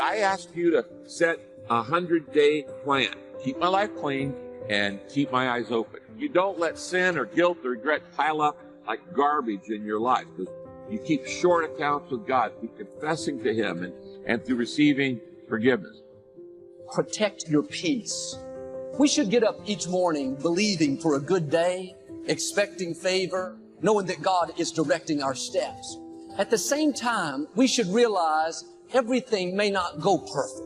I ask you to set a 100-day plan. Keep my life clean and keep my eyes open. You don't let sin or guilt or regret pile up like garbage in your life. You keep short accounts with God through confessing to Him and through receiving forgiveness. Protect your peace. We should get up each morning believing for a good day, expecting favor, knowing that God is directing our steps. At the same time, we should realize everything may not go perfect.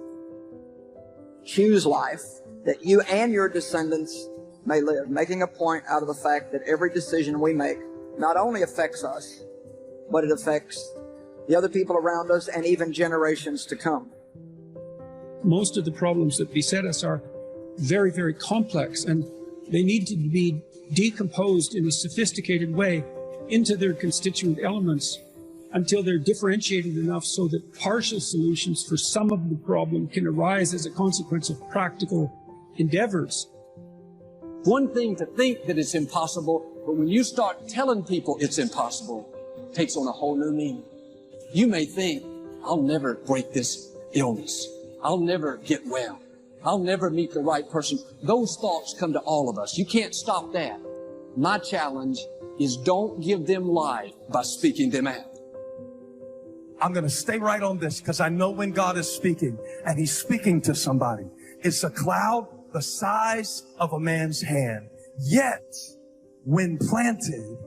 Choose life that you and your descendants may live, making a point out of the fact that every decision we make not only affects us, but it affects the other people around us and even generations to come. Most of the problems that beset us are very, very complex, and they need to be decomposed in a sophisticated way into their constituent elements until they're differentiated enough so that partial solutions for some of the problem can arise as a consequence of practical endeavors. One thing to think that it's impossible, but when you start telling people it's impossible, it takes on a whole new meaning. You may think, I'll never break this illness. I'll never get well. I'll never meet the right person. Those thoughts come to all of us. You can't stop that. My challenge is don't give them life by speaking them out. I'm going to stay right on this because I know when God is speaking, and He's speaking to somebody. It's a cloud the size of a man's hand. Yet, when planted,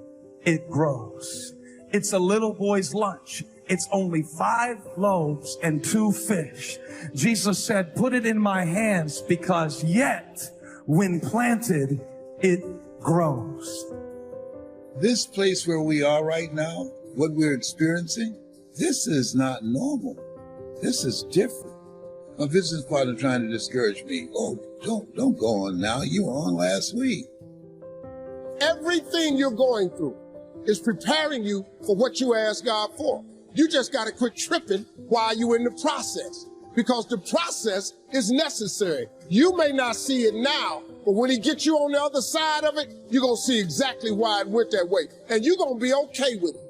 it grows. It's a little boy's lunch. It's only 5 loaves and 2 fish. Jesus said, put it in my hands because yet, when planted, it grows. This place where we are right now, what we're experiencing, this is not normal. This is different. My business partner trying to discourage me. Oh, don't go on now. You were on last week. Everything you're going through is preparing you for what you asked God for. You just got to quit tripping while you're in the process, because the process is necessary. You may not see it now, but when He gets you on the other side of it, you're going to see exactly why it went that way, and you're going to be okay with it.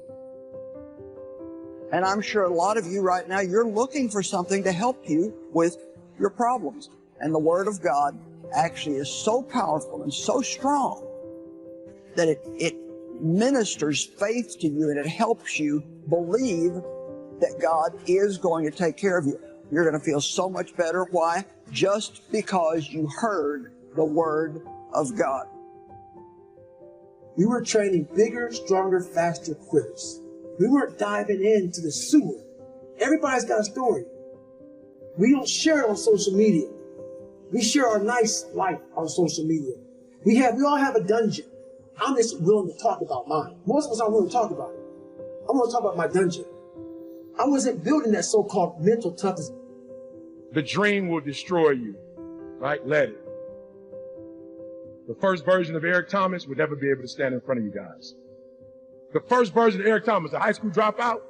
And I'm sure a lot of you right now, you're looking for something to help you with your problems. And the Word of God actually is so powerful and so strong that it ministers faith to you, and it helps you believe that God is going to take care of you. You're going to feel so much better. Why? Just because you heard the Word of God. We were training bigger, stronger, faster quitters. We weren't diving into the sewer. Everybody's got a story. We don't share it on social media. We share our nice life on social media. We all have a dungeon. I'm just willing to talk about mine. Most of us aren't willing to talk about it. I want to talk about my dungeon. I wasn't building that so-called mental toughness. The dream will destroy you, right? Let it. The first version of Eric Thomas would never be able to stand in front of you guys. The first version of Eric Thomas, a high school dropout,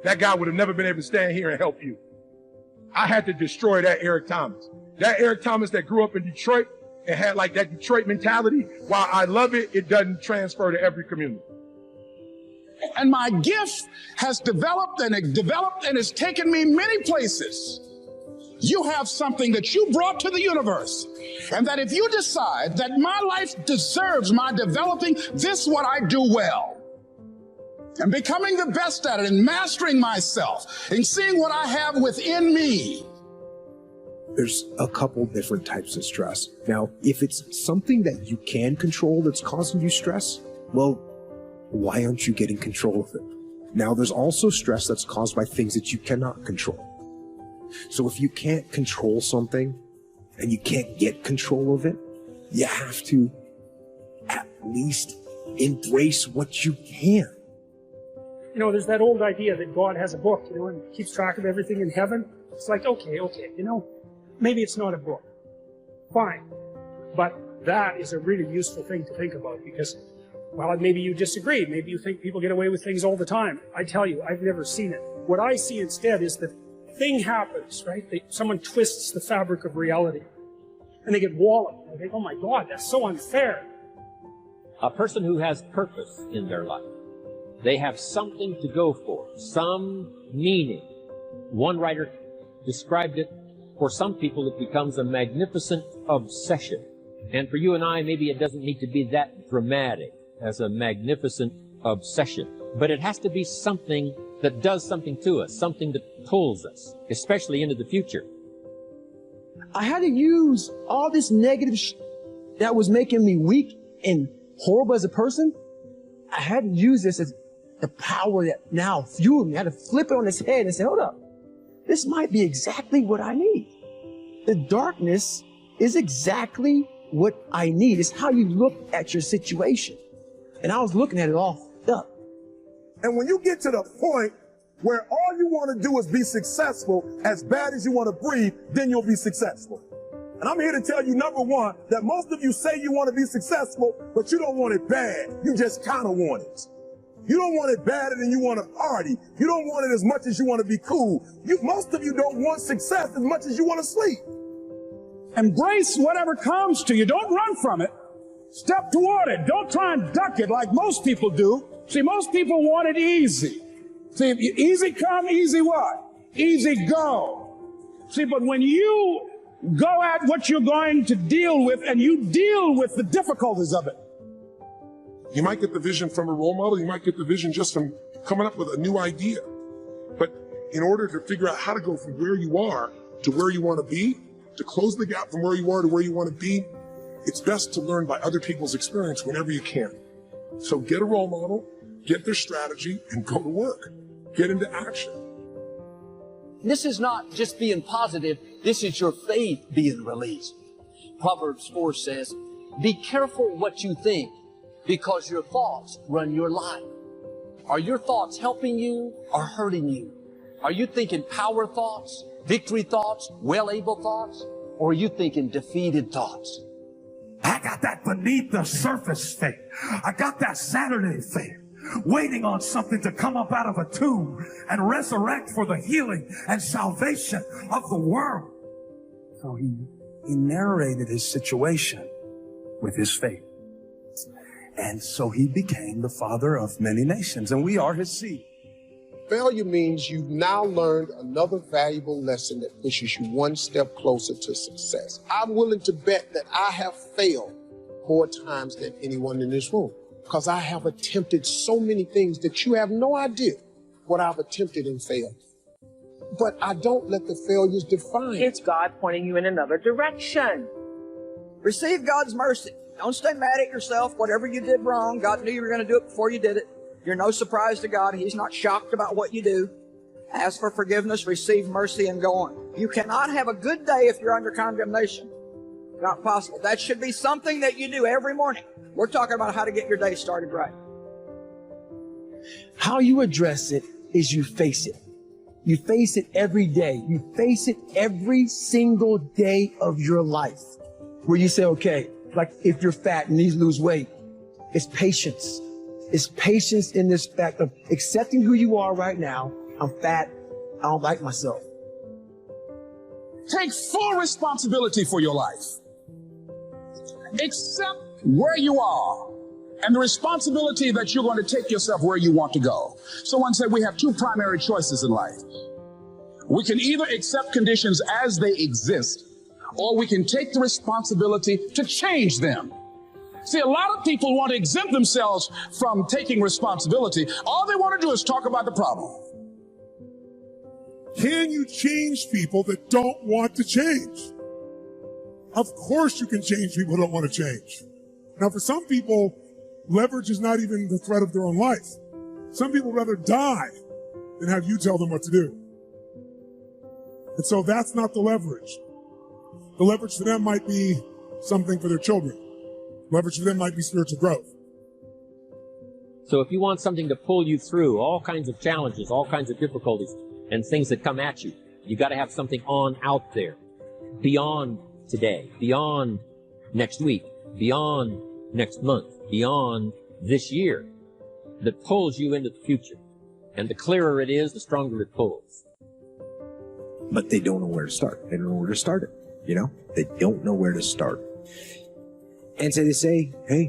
that guy would have never been able to stand here and help you. I had to destroy that Eric Thomas. That Eric Thomas that grew up in Detroit and had like that Detroit mentality, while I love it, it doesn't transfer to every community. And my gift has developed and it's taken me many places. You have something that you brought to the universe, and that if you decide that my life deserves my developing this what I do well, and becoming the best at it, and mastering myself, and seeing what I have within me. There's a couple different types of stress. Now, if it's something that you can control that's causing you stress, well, why aren't you getting control of it? Now, there's also stress that's caused by things that you cannot control. So if you can't control something and you can't get control of it, you have to at least embrace what you can. You know, there's that old idea that God has a book, you know, and keeps track of everything in heaven. It's like, okay, you know, maybe it's not a book. Fine. But that is a really useful thing to think about because, well, maybe you disagree. Maybe you think people get away with things all the time. I tell you, I've never seen it. What I see instead is that thing happens, right? Someone twists the fabric of reality and they get walloped. They think, oh my God, that's so unfair. A person who has purpose in their life, they have something to go for, some meaning. One writer described it, for some people it becomes a magnificent obsession. And for you and I, maybe it doesn't need to be that dramatic as a magnificent obsession. But it has to be something that does something to us, something that pulls us, especially into the future. I had to use all this negative that was making me weak and horrible as a person. I had to use this as the power that now fueled me. I had to flip it on its head and say, hold up, this might be exactly what I need. The darkness is exactly what I need. It's how you look at your situation. And I was looking at it all fucked up. And when you get to the point where all you want to do is be successful as bad as you want to breathe, then you'll be successful. And I'm here to tell you, number one, that most of you say you want to be successful, but you don't want it bad. You just kind of want it. You don't want it badder than you want to party. You don't want it as much as you want to be cool. Most of you don't want success as much as you want to sleep. Embrace whatever comes to you. Don't run from it. Step toward it. Don't try and duck it like most people do. See, most people want it easy. See, easy come, easy what? Easy go. See, but when you go at what you're going to deal with and you deal with the difficulties of it. You might get the vision from a role model. You might get the vision just from coming up with a new idea. But in order to figure out how to go from where you are to where you want to be, to close the gap from where you are to where you want to be, it's best to learn by other people's experience whenever you can. So get a role model, get their strategy, and go to work. Get into action. This is not just being positive. This is your faith being released. Proverbs 4 says, be careful what you think, because your thoughts run your life. Are your thoughts helping you or hurting you? Are you thinking power thoughts, victory thoughts, well-able thoughts? Or are you thinking defeated thoughts? I got that beneath the surface faith. I got that Saturday faith, waiting on something to come up out of a tomb and resurrect for the healing and salvation of the world. So he narrated his situation with his faith. And so he became the father of many nations, and we are his seed. Failure means you've now learned another valuable lesson that pushes you one step closer to success. I'm willing to bet that I have failed more times than anyone in this room, because I have attempted so many things that you have no idea what I've attempted and failed. But I don't let the failures define me. It's God pointing you in another direction. Receive God's mercy. Don't stay mad at yourself. Whatever you did wrong, God knew you were going to do it before you did it. You're no surprise to God. He's not shocked about what you do. Ask for forgiveness, receive mercy, and go on. You cannot have a good day if you're under condemnation. Not possible. That should be something that you do every morning. We're talking about how to get your day started right. How you address it is you face it. You face it every day. You face it every single day of your life. Where you say, okay, like if you're fat and need to lose weight, it's patience. It's patience in this fact of accepting who you are right now. I'm fat. I don't like myself. Take full responsibility for your life. Accept where you are and the responsibility that you're going to take yourself where you want to go. Someone said we have two primary choices in life. We can either accept conditions as they exist, or we can take the responsibility to change them. See, a lot of people want to exempt themselves from taking responsibility. All they want to do is talk about the problem. Can you change people that don't want to change? Of course you can change people who don't want to change. Now, for some people, leverage is not even the threat of their own life. Some people would rather die than have you tell them what to do. And so that's not the leverage. The leverage for them might be something for their children. Leverage for them might be spiritual growth. So if you want something to pull you through all kinds of challenges, all kinds of difficulties, and things that come at you, you got to have something on out there, beyond today, beyond next week, beyond next month, beyond this year, that pulls you into the future. And the clearer it is, the stronger it pulls. But they don't know where to start. They don't know where to start it. You know, they don't know where to start. And so they say, hey,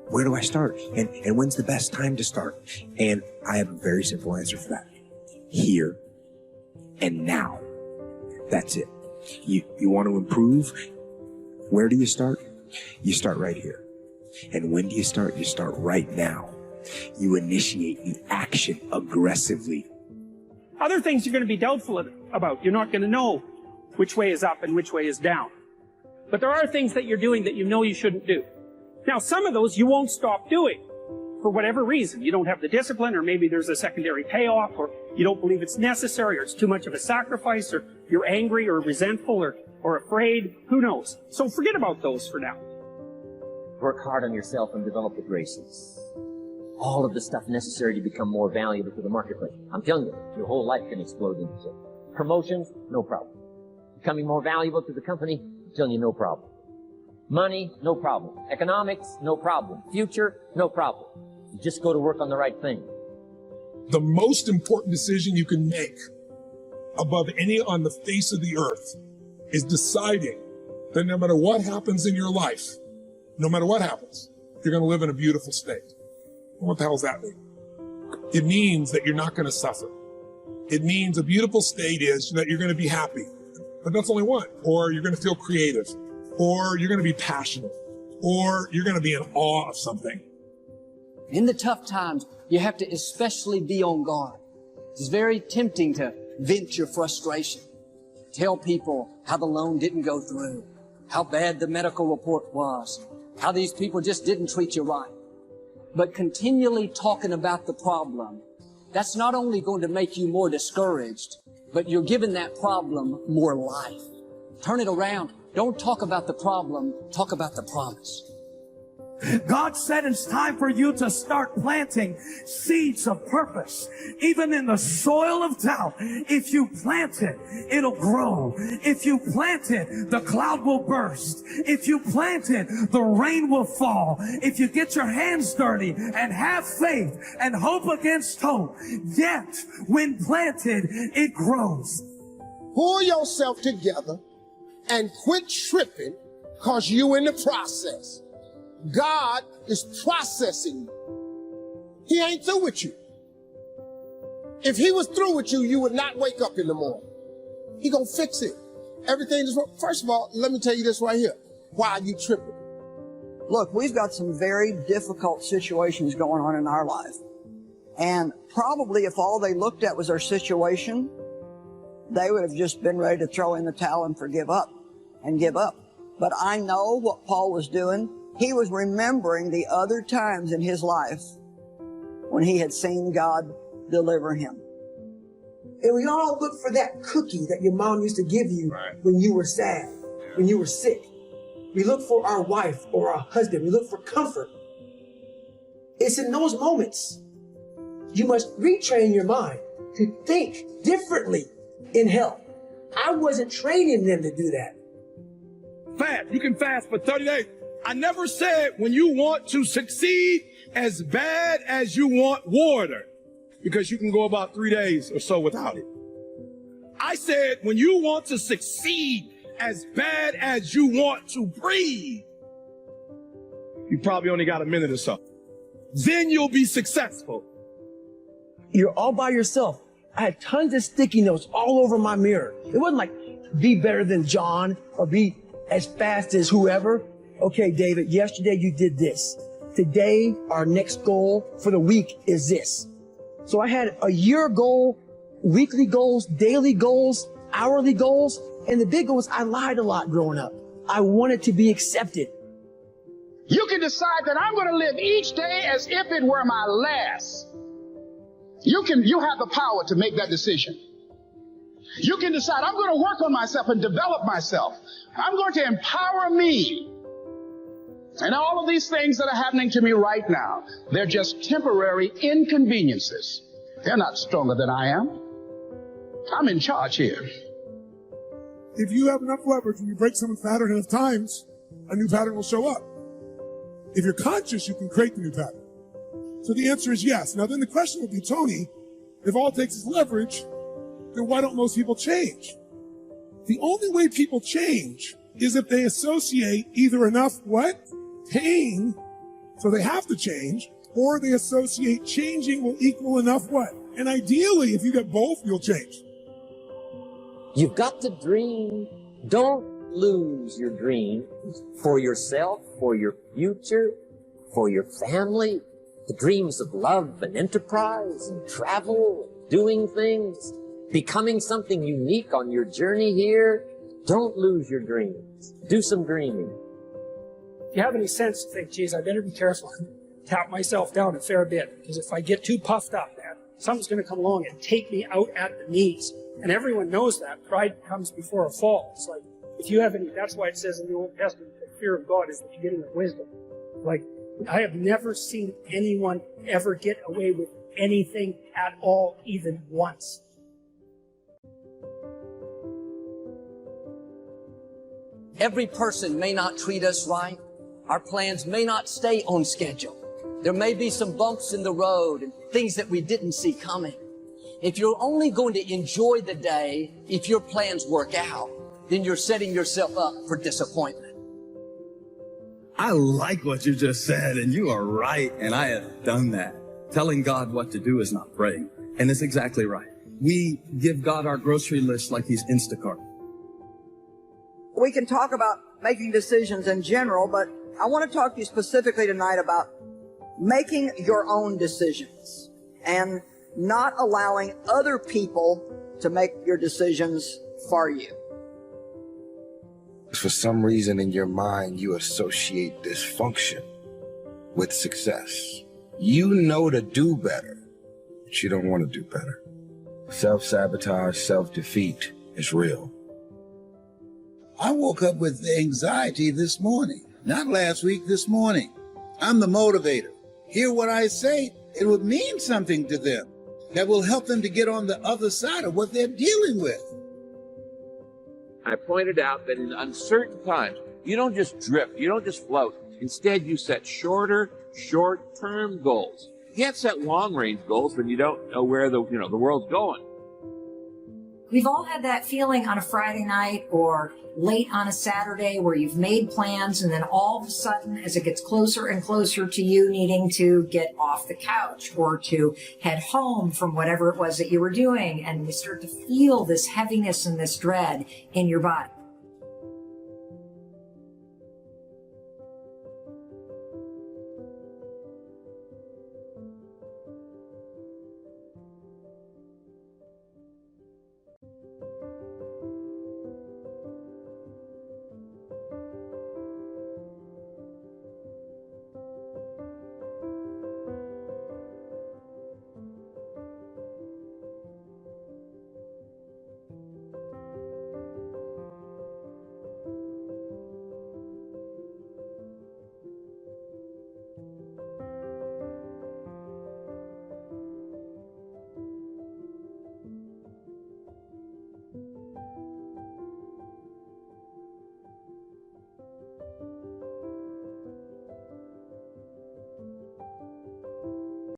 where do I start? And when's the best time to start? And I have a very simple answer for that. Here and now. That's it. You want to improve? Where do you start? You start right here. And when do you start? You start right now. You initiate the action aggressively. Other things you're going to be doubtful about. You're not going to know which way is up and which way is down. But there are things that you're doing that you know you shouldn't do. Now, some of those you won't stop doing for whatever reason. You don't have the discipline, or maybe there's a secondary payoff, or you don't believe it's necessary, or it's too much of a sacrifice, or you're angry or resentful or afraid. Who knows? So forget about those for now. Work hard on yourself and develop the graces. All of the stuff necessary to become more valuable to the marketplace. I'm telling you, your whole life can explode into it. Promotions, no problem. Becoming more valuable to the company, I'm telling you, no problem. Money, no problem. Economics, no problem. Future, no problem. You just go to work on the right thing. The most important decision you can make above any on the face of the earth is deciding that no matter what happens in your life, no matter what happens, you're going to live in a beautiful state. What the hell does that mean? It means that you're not going to suffer. It means a beautiful state is that you're going to be happy. But that's only one. Or you're going to feel creative. Or you're going to be passionate. Or you're going to be in awe of something. In the tough times, you have to especially be on guard. It's very tempting to vent your frustration. Tell people how the loan didn't go through, how bad the medical report was, how these people just didn't treat you right. But continually talking about the problem, that's not only going to make you more discouraged, but you're giving that problem more life. Turn it around. Don't talk about the problem, talk about the promise. God said it's time for you to start planting seeds of purpose. Even in the soil of doubt, if you plant it, it'll grow. If you plant it, the cloud will burst. If you plant it, the rain will fall. If you get your hands dirty and have faith and hope against hope, yet when planted, it grows. Pull yourself together and quit tripping because you in the process. God is processing you. He ain't through with you. If he was through with you, you would not wake up in the morning. He gonna fix it. Everything is, first of all, let me tell you this right here. Why are you tripping? Look, we've got some very difficult situations going on in our life. And probably if all they looked at was our situation, they would have just been ready to throw in the towel and give up. But I know what Paul was doing. He was remembering the other times in his life when he had seen God deliver him. And we all look for that cookie that your mom used to give you when you were sad, when you were sick. We look for our wife or our husband. We look for comfort. It's in those moments you must retrain your mind to think differently in health. I wasn't training them to do that. Fast. You can fast for 30 days. I never said when you want to succeed as bad as you want water, because you can go about 3 days or so without it. I said when you want to succeed as bad as you want to breathe, you probably only got a minute or so. Then you'll be successful. You're all by yourself. I had tons of sticky notes all over my mirror. It wasn't like be better than John or be as fast as whoever. Okay, David, yesterday you did this. Today, our next goal for the week is this. So I had a year goal, weekly goals, daily goals, hourly goals, and the big goal was I lied a lot growing up. I wanted to be accepted. You can decide that I'm going to live each day as if it were my last. You have the power to make that decision. You can decide I'm going to work on myself and develop myself. I'm going to empower me. And all of these things that are happening to me right now, they're just temporary inconveniences. They're not stronger than I am. I'm in charge here. If you have enough leverage and you break someone's pattern enough times, a new pattern will show up. If you're conscious, you can create the new pattern. So the answer is yes. Now then the question would be, Tony, if all it takes is leverage, then why don't most people change? The only way people change is if they associate either enough what? Pain, so they have to change, or they associate changing will equal enough what? And ideally, if you get both, you'll change. You've got to dream. Don't lose your dream for yourself, for your future, for your family. The dreams of love and enterprise and travel, and doing things, becoming something unique on your journey here. Don't lose your dreams. Do some dreaming. If you have any sense, think, geez, I better be careful and tap myself down a fair bit, because if I get too puffed up, man, something's going to come along and take me out at the knees. And everyone knows that. Pride comes before a fall. It's like, if you have any, that's why it says in the Old Testament that fear of God is the beginning of wisdom. Like, I have never seen anyone ever get away with anything at all, even once. Every person may not treat us right. Our plans may not stay on schedule. There may be some bumps in the road and things that we didn't see coming. If you're only going to enjoy the day if your plans work out, then you're setting yourself up for disappointment. I like what you just said, and you are right, and I have done that. Telling God what to do is not praying, and it's exactly right. We give God our grocery list like he's Instacart. We can talk about making decisions in general, but I want to talk to you specifically tonight about making your own decisions and not allowing other people to make your decisions for you. For some reason in your mind, you associate dysfunction with success. You know to do better, but you don't want to do better. Self-sabotage, self-defeat is real. I woke up with anxiety this morning. Not last week, this morning. I'm the motivator. Hear what I say, it would mean something to them that will help them to get on the other side of what they're dealing with. I pointed out that in uncertain times, you don't just drift, you don't just float. Instead, you set short-term goals. You can't set long-range goals when you don't know where the world's going. We've all had that feeling on a Friday night or late on a Saturday where you've made plans, and then all of a sudden, as it gets closer and closer to you needing to get off the couch or to head home from whatever it was that you were doing, and you start to feel this heaviness and this dread in your body.